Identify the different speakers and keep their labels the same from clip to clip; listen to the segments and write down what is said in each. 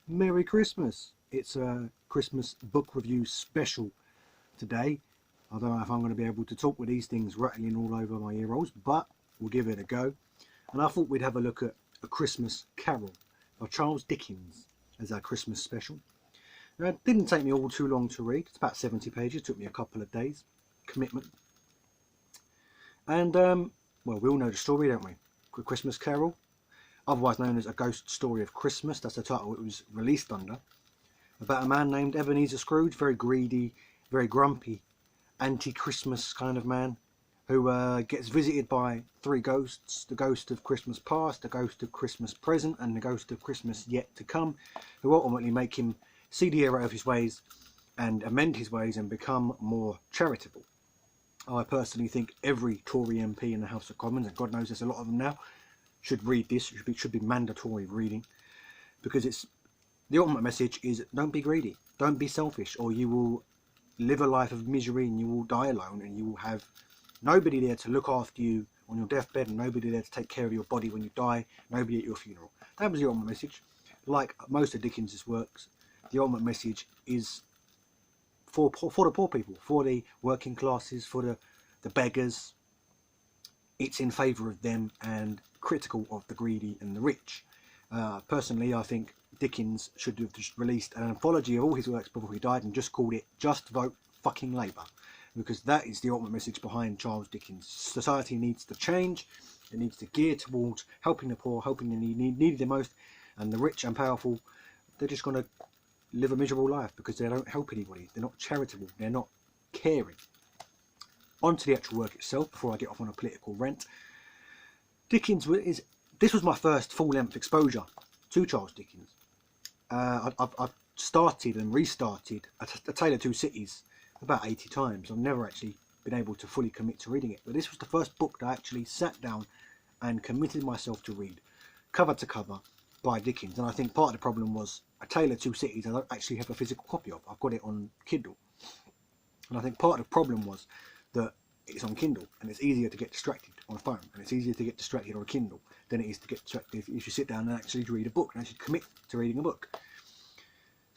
Speaker 1: Merry Christmas. It's a Christmas book review special today. I don't know if I'm going to be able to talk with these things rattling all over my ear rolls, but we'll give it a go. And I thought we'd have a look at A Christmas Carol by Charles Dickens as our Christmas special. Now, it didn't take me all too long to read. It's about 70 pages. It took me a couple of days. Commitment. And, well, we all know the story, don't we? A Christmas Carol, otherwise known as A Ghost Story of Christmas. That's the title it was released under. About a man named Ebenezer Scrooge, very greedy, very grumpy, anti-Christmas kind of man, who gets visited by three ghosts: the ghost of Christmas past, the ghost of Christmas present, and the ghost of Christmas yet to come, who ultimately make him see the error of his ways and amend his ways and become more charitable. I personally think every Tory MP in the House of Commons, and God knows there's a lot of them now, should read this. It should be mandatory reading, because it's the ultimate message is: don't be greedy, don't be selfish, or you will live a life of misery and you will die alone, and you will have nobody there to look after you on your deathbed, and nobody there to take care of your body when you die, nobody at your funeral. That was the ultimate message. Like most of Dickens's works, the ultimate message is for the poor people, for the working classes, for the beggars. It's in favour of them and critical of the greedy and the rich. Personally, I think Dickens should have just released an anthology of all his works before he died and just called it Just Vote Fucking Labour, because that is the ultimate message behind Charles Dickens. Society needs to change. It needs to gear towards helping the poor, helping the needy the most, and the rich and powerful, they're just going to live a miserable life because they don't help anybody. They're not charitable. They're not caring. On to the actual work itself before I get off on a political rant. This was my first full-length exposure to Charles Dickens. I've started and restarted A Tale of Two Cities about 80 times. I've never actually been able to fully commit to reading it, but this was the first book that I actually sat down and committed myself to read, cover to cover, by Dickens. And I think part of the problem was A Tale of Two Cities I don't actually have a physical copy of. I've got it on Kindle, and I think part of the problem was that it's on Kindle and it's easier to get distracted on a phone, and it's easier to get distracted on a Kindle than it is to get distracted if you sit down and actually read a book and actually commit to reading a book.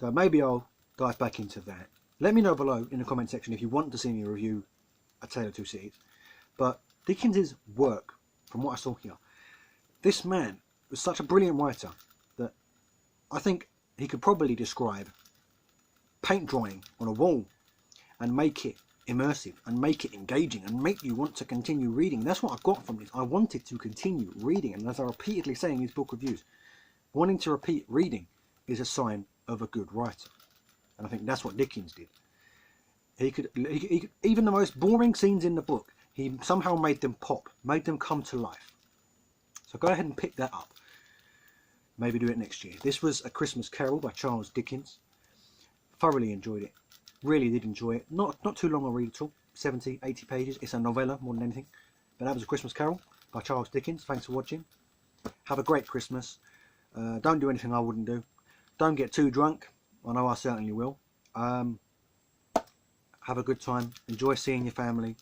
Speaker 1: So maybe I'll dive back into that. Let me know below in the comment section if you want to see me review A Tale of Two Cities. But Dickens's work, from what I saw here, this man was such a brilliant writer that I think he could probably describe paint drying on a wall and make it immersive and make it engaging and make you want to continue reading. That's what I got from this. I wanted to continue reading, and as I repeatedly say in these book reviews, wanting to repeat reading is a sign of a good writer. And I think that's what Dickens did. He could even the most boring scenes in the book, he somehow made them pop, made them come to life. So go ahead and pick that up. Maybe do it next year. This was A Christmas Carol by Charles Dickens. Thoroughly enjoyed it. Really did enjoy it. Not too long a read at all. 70, 80 pages. It's a novella more than anything. But that was A Christmas Carol by Charles Dickens. Thanks for watching. Have a great Christmas. Don't do anything I wouldn't do. Don't get too drunk. I know I certainly will. Have a good time. Enjoy seeing your family.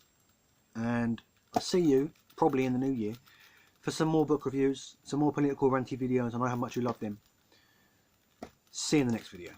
Speaker 1: And I'll see you probably in the new year for some more book reviews, some more political ranty videos. I know how much you love them. See you in the next video.